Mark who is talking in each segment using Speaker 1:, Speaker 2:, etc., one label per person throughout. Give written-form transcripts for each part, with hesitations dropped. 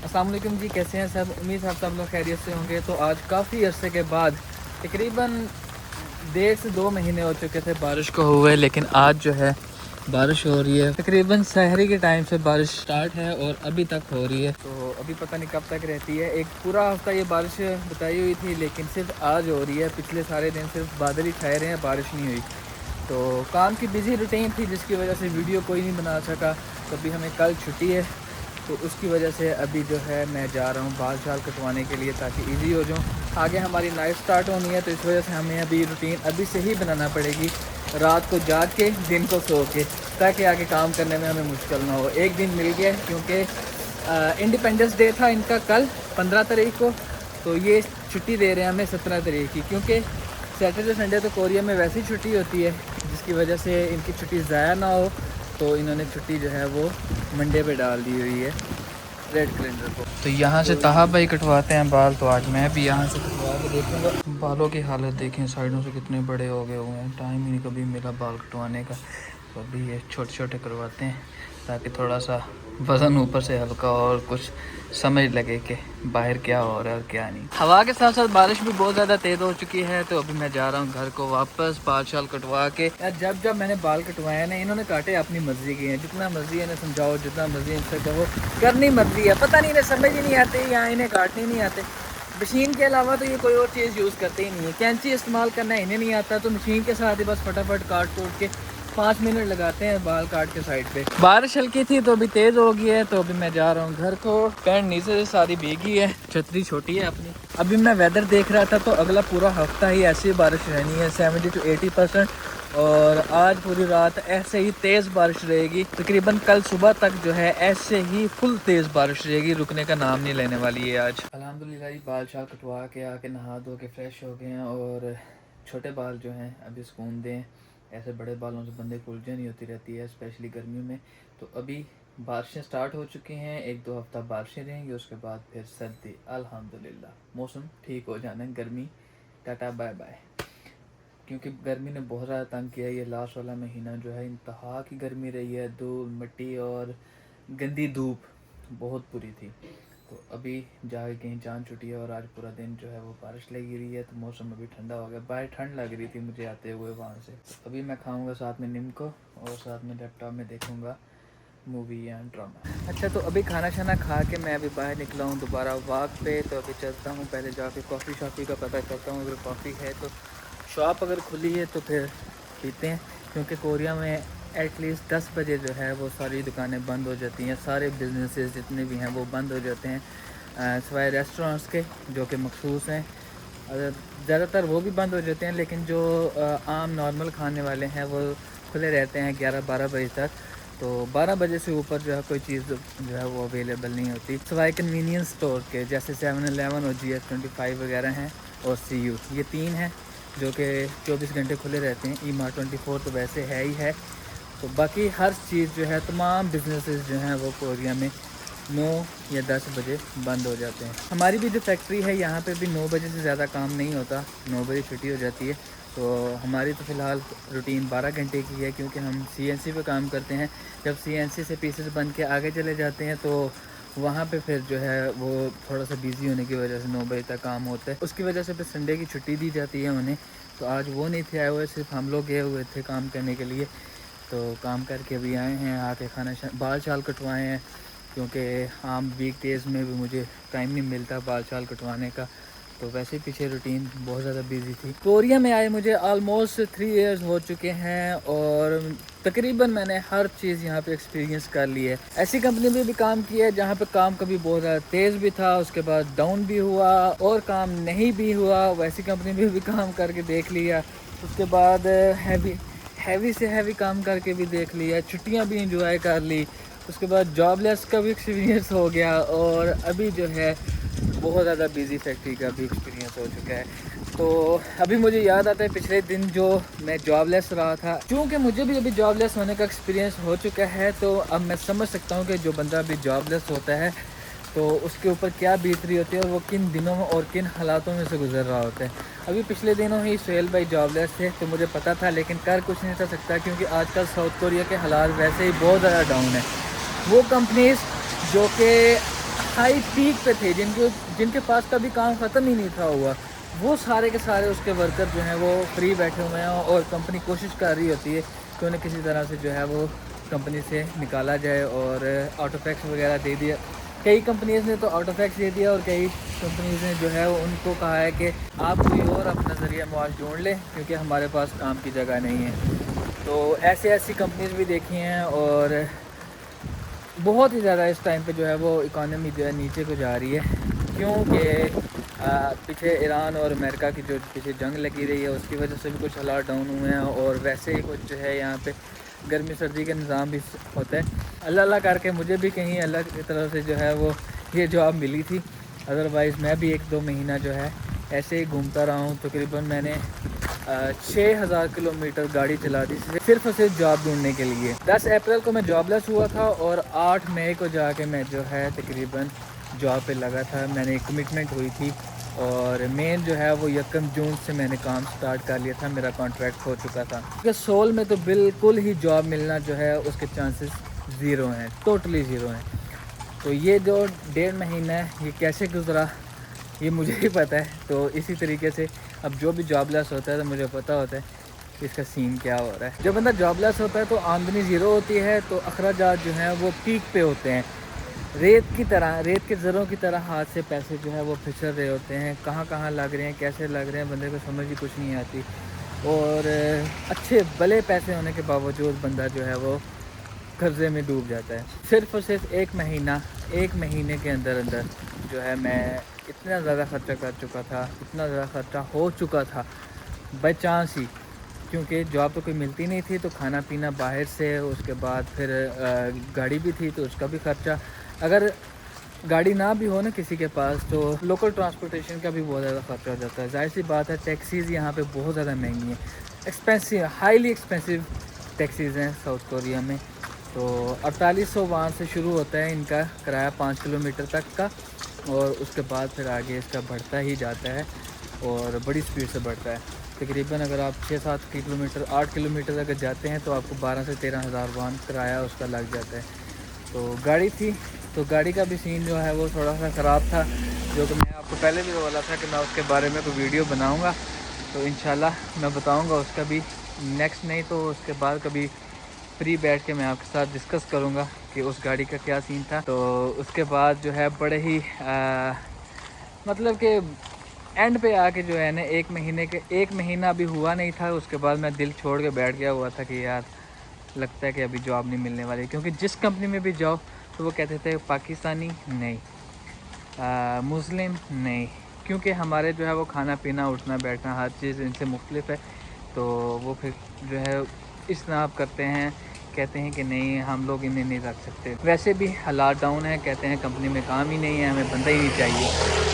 Speaker 1: अस्सलाम वालेकुम जी, कैसे हैं सब। उम्मीद है सब लोग खैरियत से होंगे। तो आज काफ़ी अरसे के बाद तकरीबन 1.5 से 2 महीने हो चुके थे बारिश को हुए, लेकिन आज जो है बारिश हो रही है। तकरीबन सहरी के टाइम से बारिश स्टार्ट है और अभी तक हो रही है। तो अभी पता नहीं कब तक रहती है। एक पूरा हफ्ता ये बारिश बताई हुई थी, लेकिन सिर्फ आज हो रही है। पिछले सारे दिन सिर्फ बादल ही छाए रहे हैं, बारिश नहीं हुई। तो काम की बिजी रूटीन थी, जिसकी वजह से वीडियो कोई नहीं बना सका। तो अभी हमें कल छुट्टी है, तो उसकी वजह से अभी जो है मैं जा रहा हूँ बाल शाल कटवाने के लिए, ताकि इजी हो जाऊँ। आगे हमारी नाइट स्टार्ट होनी है, तो इस वजह से हमें अभी रूटीन अभी से ही बनाना पड़ेगी, रात को जाग के दिन को सो के, ताकि आगे काम करने में हमें मुश्किल ना हो। एक दिन मिल गया क्योंकि इंडिपेंडेंस डे था इनका कल 15 तारीख को, तो ये छुट्टी दे रहे हैं हमें 17 तारीख की, क्योंकि सैटरडे संडे तो कोरिया में वैसे ही छुट्टी होती है, जिसकी वजह से इनकी छुट्टी ज़ाया ना हो। तो इन्होंने छुट्टी जो है वो मंडे पे डाल दी हुई है रेड कैलेंडर को। तो यहाँ से ताहा भाई कटवाते हैं बाल, तो आज मैं भी यहाँ से कटवा के देखूँगा। बालों की हालत देखें, साइडों से कितने बड़े हो गए हुए हैं। टाइम ही नहीं कभी मिला बाल कटवाने का, तो अभी ये छोटे छोटे करवाते हैं, ताकि थोड़ा सा वज़न ऊपर से हल्का और कुछ समझ लगे कि बाहर क्या हो रहा है और क्या नहीं। हवा के साथ साथ बारिश भी बहुत ज़्यादा तेज़ हो चुकी है। तो अभी मैं जा रहा हूँ घर को वापस बाल शाल कटवा के। यार जब मैंने बाल कटवाए ना, इन्होंने काटे अपनी मर्जी के हैं। जितना मर्जी इन्हें समझाओ, जितना मर्जी इनसे कहो, करनी मर्जी है। पता नहीं इन्हें समझ ही नहीं आती या इन्हें काटने नहीं आते। मशीन के अलावा तो ये कोई और चीज़ यूज़ करते ही नहीं है। कैंची इस्तेमाल करना इन्हें नहीं आता, तो मशीन के साथ ही बस फटाफट काट कूट के 5 मिनट लगाते हैं बाल काट के साइड पे। बारिश हल्की थी तो अभी तेज़ हो गई है, तो अभी मैं जा रहा हूँ घर को। पैंट नीचे से सारी भीगी है, छतरी छोटी है अपनी। अभी मैं वेदर देख रहा था, तो अगला पूरा हफ्ता ही ऐसी बारिश रहनी है, 70 to 80%। और आज पूरी रात ऐसे ही तेज़ बारिश रहेगी। तकरीबन कल सुबह तक जो है ऐसे ही फुल तेज़ बारिश रहेगी, रुकने का नाम नहीं लेने वाली है आज। अल्हम्दुलिल्लाह बाल शाल कटवा के आके नहा धो के फ्रेश हो गए हैं, और छोटे बाल जो हैं अभी सुकून दें। ऐसे बड़े बालों से बंदे को उलझन ही होती रहती है, स्पेशली गर्मियों में। तो अभी बारिशें स्टार्ट हो चुकी हैं, 1-2 हफ्ता बारिशें रहेंगी, उसके बाद फिर सर्दी। अल्हम्दुलिल्लाह मौसम ठीक हो जाना है। गर्मी टाटा बाय बाय, क्योंकि गर्मी ने बहुत ज़्यादा तंग किया है। ये लास्ट वाला महीना जो है इंतहा की गर्मी रही है। धूल मिट्टी और गंदी धूप बहुत बुरी थी। तो अभी जाके कहीं जान छुटी है, और आज पूरा दिन जो है वो बारिश लगी रही है। तो मौसम अभी ठंडा हो गया, बाहर ठंड लग रही थी मुझे आते हुए वहाँ से। तो अभी मैं खाऊंगा साथ में नीम को, और साथ में लैपटॉप में देखूंगा मूवी या ड्रामा। अच्छा, तो अभी खाना शाना खा के मैं अभी बाहर निकला हूँ दोबारा वॉक पे। तो अभी चलता हूँ, पहले जाके कॉफ़ी शॉफ़ी का पता करता हूँ। अगर कॉफ़ी है तो शॉप अगर खुली है तो फिर पीते हैं, क्योंकि कोरिया में एटलीस्ट 10 बजे जो है वो सारी दुकानें बंद हो जाती हैं। सारे बिजनेसेस जितने भी हैं वो बंद हो जाते हैं, सिवाय रेस्टोरेंट्स के जो कि मखसूस हैं। ज़्यादातर वो भी बंद हो जाते हैं, लेकिन जो आम नॉर्मल खाने वाले हैं वो खुले रहते हैं 11-12 बजे तक। तो 12 बजे से ऊपर जो है कोई चीज़ जो है वो अवेलेबल नहीं होती, सिवाय कन्वीनियंस स्टोर के, जैसे 7-11 और GS25 वगैरह हैं, और CU, ये 3 हैं जो कि 24 घंटे खुले रहते हैं। ई-मार्ट 24 तो वैसे है ही है। तो बाकी हर चीज़ जो है, तमाम बिजनेसेस जो हैं वो कोरिया में 9 या 10 बजे बंद हो जाते हैं। हमारी भी जो फैक्ट्री है यहाँ पे भी 9 बजे से ज़्यादा काम नहीं होता, 9 बजे छुट्टी हो जाती है। तो हमारी तो फ़िलहाल रूटीन 12 घंटे की है, क्योंकि हम CNC पे काम करते हैं। जब CNC से पीसेस बन के आगे चले जाते हैं, तो वहाँ पे फिर जो है वो थोड़ा सा बिज़ी होने की वजह से 9 बजे तक काम होता है। उसकी वजह से फिर संडे की छुट्टी दी जाती है उन्हें। तो आज वो नहीं थे आए हुए, सिर्फ हम लोग गए हुए थे काम करने के लिए। तो काम करके अभी आए हैं, आके खाना बाल शाल कटवाए हैं, क्योंकि आम वीक डेज़ में भी मुझे टाइम नहीं मिलता बाल शाल कटवाने का। तो वैसे पीछे रूटीन बहुत ज़्यादा बिजी थी। कोरिया में आए मुझे ऑलमोस्ट 3 इयर्स हो चुके हैं, और तकरीबन मैंने हर चीज़ यहाँ पे एक्सपीरियंस कर ली है। ऐसी कंपनी में भी काम किया है जहाँ पे काम कभी बहुत ज़्यादा तेज़ भी था, उसके बाद डाउन भी हुआ, और काम नहीं भी हुआ। वैसी कंपनी में भी काम करके देख लिया। उसके बाद हैवी से हैवी काम करके भी देख लिया, छुट्टियाँ भी इंजॉय कर ली। उसके बाद जॉबलेस का भी एक्सपीरियंस हो गया, और अभी जो है बहुत ज़्यादा बिजी फैक्ट्री का भी एक्सपीरियंस हो चुका है। तो अभी मुझे याद आता है पिछले दिन जो मैं जॉबलेस रहा था, क्योंकि मुझे भी अभी जॉबलेस होने का एक्सपीरियंस हो चुका है। तो अब मैं समझ सकता हूँ कि जो बंदा अभी जॉबलेस होता है तो उसके ऊपर क्या बीत रही होती है, और वो किन दिनों में और किन हालातों में से गुजर रहा होता है। अभी पिछले दिनों ही सुहेल भाई जॉबलेस थे, तो मुझे पता था, लेकिन कर कुछ नहीं कर सकता, क्योंकि आजकल साउथ कोरिया के हालात वैसे ही बहुत ज़्यादा डाउन है। वो कंपनीज़ जो कि हाई पीक पे थे, जिनके पास कभी काम ख़त्म ही नहीं था हुआ, वो सारे के सारे उसके वर्कर जो हैं वो फ्री बैठे हुए हैं और कंपनी कोशिश कर रही होती है कि उन्हें किसी तरह से जो है वो कंपनी से निकाला जाए और आउट ऑफ टैक्स वगैरह दे दिया। कई कंपनीज़ ने तो आउट ऑफ टैक्स दे दिया और कई कंपनीज़ ने जो है वो उनको कहा है कि आप कोई और अपना ज़रिया मुआश ढूंढ लें क्योंकि हमारे पास काम की जगह नहीं है। तो ऐसी कंपनीज़ भी देखी हैं और बहुत ही ज़्यादा इस टाइम पे जो है वो इकॉनमी जो है नीचे को जा रही है, क्योंकि पीछे ईरान और अमेरिका की जो पीछे जंग लगी रही है उसकी वजह से भी कुछ हालात डाउन हुए हैं और वैसे ही कुछ जो है यहाँ पे गर्मी सर्दी का निज़ाम भी होता है। अल्लाह करके मुझे भी कहीं अल्लाह की तरफ से जो है वो ये जॉब मिली थी, अदरवाइज़ मैं भी 1-2 महीना जो है ऐसे ही घूमता रहा हूँ। तकरीबन मैंने 6000 किलोमीटर गाड़ी चला दी सिर्फ और सिर्फ जॉब ढूंढने के लिए। 10 अप्रैल को मैं जॉबलेस हुआ था और 8 मई को जाके मैं जो है तकरीबन जॉब पे लगा था। मैंने एक कमिटमेंट हुई थी और मेन जो है वो 1 जून से मैंने काम स्टार्ट कर लिया था, मेरा कॉन्ट्रैक्ट हो चुका था। क्योंकि सोल में तो बिल्कुल ही जॉब मिलना जो है उसके चांसेस ज़ीरो हैं, टोटली ज़ीरो हैं। तो ये जो 1.5 महीना है ये कैसे गुजरा ये मुझे ही पता है। तो इसी तरीके से अब जो भी जॉबलेस होता है तो मुझे पता होता है कि इसका सीन क्या हो रहा है। जब बंदा जॉबलेस होता है तो आमदनी ज़ीरो होती है, तो अखराजात जो हैं वो पीक पे होते हैं। रेत की तरह, रेत के ज़रों की तरह हाथ से पैसे जो है वो फिसल रहे होते हैं, कहाँ लग रहे हैं, कैसे लग रहे हैं, बंदे को समझ ही कुछ नहीं आती। और अच्छे भले पैसे होने के बावजूद बंदा जो है वो कर्ज़े में डूब जाता है। सिर्फ़ और सिर्फ 1 महीने के अंदर जो है मैं इतना ज़्यादा ख़र्चा कर चुका था, इतना ज़्यादा ख़र्चा हो चुका था बाय चांस ही, क्योंकि जॉब तो कोई मिलती नहीं थी, तो खाना पीना बाहर से, उसके बाद फिर गाड़ी भी थी तो उसका भी ख़र्चा। अगर गाड़ी ना भी हो ना किसी के पास तो लोकल ट्रांसपोर्टेशन का भी बहुत ज़्यादा ख़र्चा हो जाता है। जाहिर सी बात है टैक्सीज़ यहाँ पे बहुत ज़्यादा महंगी हैं, एक्सपेंसिव, हाईली एक्सपेंसिव टैक्सीज़ हैं साउथ कोरिया में। तो 4800 वहाँ से शुरू होता है इनका किराया 5 किलोमीटर तक का, और उसके बाद फिर आगे इसका बढ़ता ही जाता है और बड़ी स्पीड से बढ़ता है। तकरीबन अगर आप 6-7 किलोमीटर 8 किलोमीटर अगर जाते हैं तो आपको 12 से 13 हज़ार वहाँ किराया उसका लग जाता है। तो गाड़ी थी, तो गाड़ी का भी सीन जो है वो थोड़ा सा ख़राब था, जो कि मैं आपको पहले भी बोला था कि मैं उसके बारे में कोई वीडियो बनाऊँगा, तो इंशाल्लाह मैं बताऊँगा उसका भी नेक्स्ट, नहीं तो उसके बाद कभी फ्री बैठ के मैं आपके साथ डिस्कस करूँगा कि उस गाड़ी का क्या सीन था। तो उसके बाद जो है बड़े ही मतलब कि एंड पे आके जो है ना 1 महीना अभी हुआ नहीं था, उसके बाद मैं दिल छोड़ के बैठ गया हुआ था कि यार लगता है कि अभी जॉब नहीं मिलने वाली, क्योंकि जिस कंपनी में भी जाओ तो वो कहते थे पाकिस्तानी नहीं, मुस्लिम नहीं, क्योंकि हमारे जो है वो खाना पीना उठना बैठना हर चीज़ इनसे मुख्तलिफ है। तो वो फिर जो है इस तरह आप करते हैं, कहते हैं कि नहीं हम लोग इन्हें नहीं रख सकते। वैसे भी हालात डाउन है, कहते हैं कंपनी में काम ही नहीं है, हमें बंदा ही नहीं चाहिए।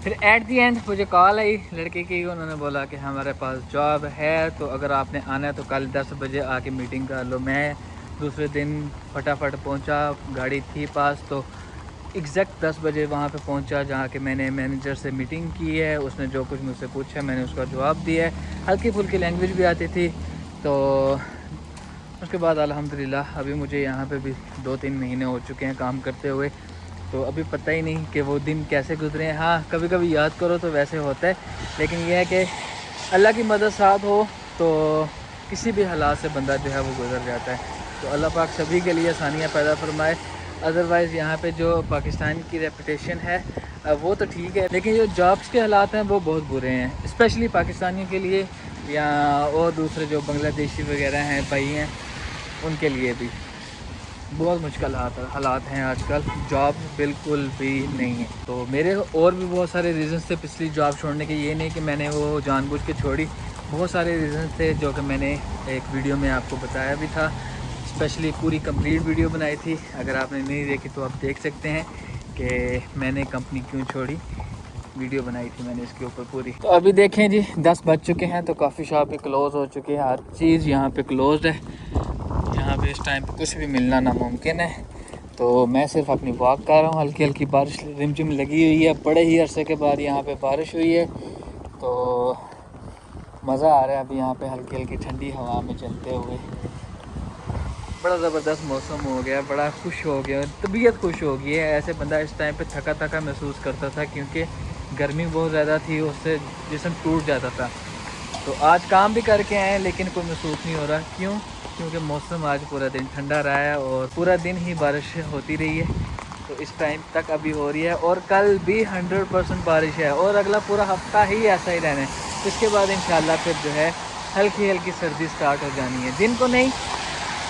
Speaker 1: फिर एट दी एंड मुझे कॉल आई लड़के की, उन्होंने बोला कि हमारे पास जॉब है, तो अगर आपने आना है तो कल 10 बजे आके मीटिंग कर लो। मैं दूसरे दिन फटाफट पहुंचा, गाड़ी थी पास, तो एग्जैक्ट 10 बजे वहाँ पे पहुँचा, जहाँ के मैंने मैनेजर से मीटिंग की है। उसने जो कुछ मुझसे पूछा मैंने उसका जवाब दिया है, हल्की फुल्की लैंग्वेज भी आती थी। तो उसके बाद अल्हम्दुलिल्लाह अभी मुझे यहाँ पे भी 2-3 महीने हो चुके हैं काम करते हुए, तो अभी पता ही नहीं कि वो दिन कैसे गुजरे हैं। हाँ कभी कभी याद करो तो वैसे होता है, लेकिन यह है कि अल्लाह की मदद साथ हो तो किसी भी हालात से बंदा जो है वो गुजर जाता है। तो अल्लाह पाक सभी के लिए आसानियाँ पैदा फरमाए। अदरवाइज़ यहाँ पे जो पाकिस्तान की रेपुटेशन है वो तो ठीक है, लेकिन जो जॉब्स के हालात हैं वो बहुत बुरे हैं, स्पेशली पाकिस्तानियों के लिए या और दूसरे जो बांग्लादेशी वगैरह हैं भाई हैं उनके लिए भी बहुत मुश्किल हालात हैं आजकल, जॉब बिल्कुल भी नहीं है। तो मेरे और भी बहुत सारे रीज़न्स थे पिछली जॉब छोड़ने के, ये नहीं कि मैंने वो जानबूझ के छोड़ी, बहुत सारे रीज़न्स थे जो कि मैंने एक वीडियो में आपको बताया भी था, स्पेशली पूरी कंप्लीट वीडियो बनाई थी। अगर आपने नहीं देखी तो आप देख सकते हैं कि मैंने कंपनी क्यों छोड़ी, वीडियो बनाई थी मैंने इसके ऊपर पूरी। तो अभी देखें जी 10 बज चुके हैं, तो काफ़ी शॉप भी क्लोज़ हो चुके हैं, हर चीज़ यहाँ पे क्लोज़ है, यहाँ पे इस टाइम पे कुछ भी मिलना नामुमकिन है। तो मैं सिर्फ अपनी वॉक कर रहा हूँ, हल्की हल्की बारिश रिमझिम लगी हुई है, बड़े ही अरसे के बाद यहाँ पे बारिश हुई है, तो मज़ा आ रहा है अभी यहाँ पे हल्की हल्की ठंडी हवा में चलते हुए। बड़ा ज़बरदस्त मौसम हो गया, बड़ा खुश हो गया, तबीयत खुश हो गई है। ऐसे बंदा इस टाइम पे थका थका महसूस करता था क्योंकि गर्मी बहुत ज़्यादा थी, उससे जिस्म टूट जाता था। तो आज काम भी करके आए लेकिन कोई महसूस नहीं हो रहा। क्यों? क्योंकि मौसम आज पूरा दिन ठंडा रहा है और पूरा दिन ही बारिश होती रही है। तो इस टाइम तक अभी हो रही है और कल भी 100% बारिश है और अगला पूरा हफ्ता ही ऐसा ही रहना है। इसके बाद इंशाल्लाह फिर जो है हल्की हल्की सर्दी स्टार्ट हो जानी है, दिन को नहीं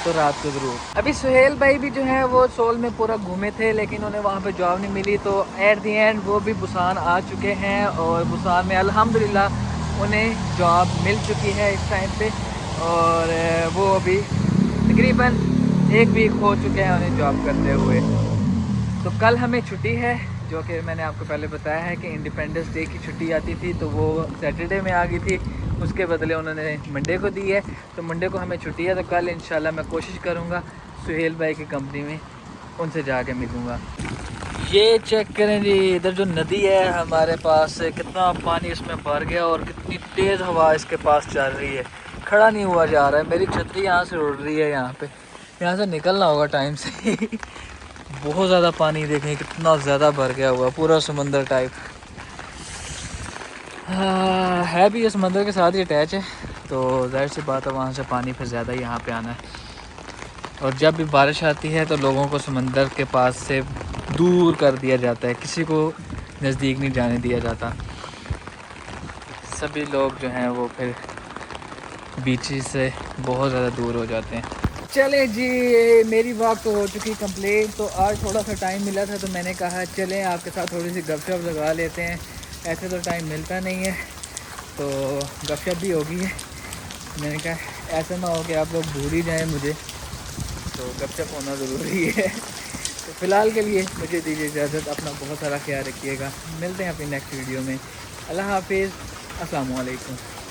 Speaker 1: तो रात को ज़रूर। अभी सुहेल भाई भी जो है वो सोल में पूरा घूमे थे लेकिन उन्हें वहाँ पे जॉब नहीं मिली, तो एट दी एंड वो भी बुसान आ चुके हैं और बुसान में अल्हम्दुलिल्लाह उन्हें जॉब मिल चुकी है इस टाइम पे। और वो अभी तकरीबन 1 वीक हो चुके हैं उन्हें जॉब करते हुए। तो कल हमें छुट्टी है, जो कि मैंने आपको पहले बताया है कि इंडिपेंडेंस डे की छुट्टी आती थी तो वो सैटरडे में आ गई थी, उसके बदले उन्होंने मंडे को दी है। तो मंडे को हमें छुट्टी है, तो कल इंशाल्लाह मैं कोशिश करूँगा सुहेल भाई की कंपनी में उनसे जाके मिलूँगा। ये चेक करें जी, इधर जो नदी है हमारे पास से, कितना पानी इसमें भर गया और कितनी तेज़ हवा इसके पास चल रही है। खड़ा नहीं हुआ जा रहा है, मेरी छतरी यहाँ से उड़ रही है, यहाँ से निकलना होगा टाइम से। बहुत ज़्यादा पानी देखें कितना ज़्यादा भर गया हुआ, पूरा समंदर टाइप। है भी ये समंदर के साथ ही अटैच है, तो जाहिर सी बात है वहाँ से पानी फिर ज़्यादा यहाँ पे आना है। और जब भी बारिश आती है तो लोगों को समंदर के पास से दूर कर दिया जाता है, किसी को नज़दीक नहीं जाने दिया जाता। सभी लोग जो हैं वो फिर बीचेस से बहुत ज़्यादा दूर हो जाते हैं। चले जी, मेरी वॉक तो हो चुकी कंप्लीट। तो आज थोड़ा सा टाइम मिला था तो मैंने कहा चलें आपके साथ थोड़ी सी गपशप लगा लेते हैं। ऐसे तो टाइम मिलता नहीं है, तो गपशप भी हो गई है। मैंने कहा ऐसा ना हो कि आप लोग भूल ही जाएं मुझे, तो गपशप होना ज़रूरी है। तो फ़िलहाल के लिए मुझे दीजिए इजाज़त, अपना बहुत सारा ख्याल रखिएगा। मिलते हैं अपनी नेक्स्ट वीडियो में। अल्लाह हाफिज़, अस्सलाम वालेकुम।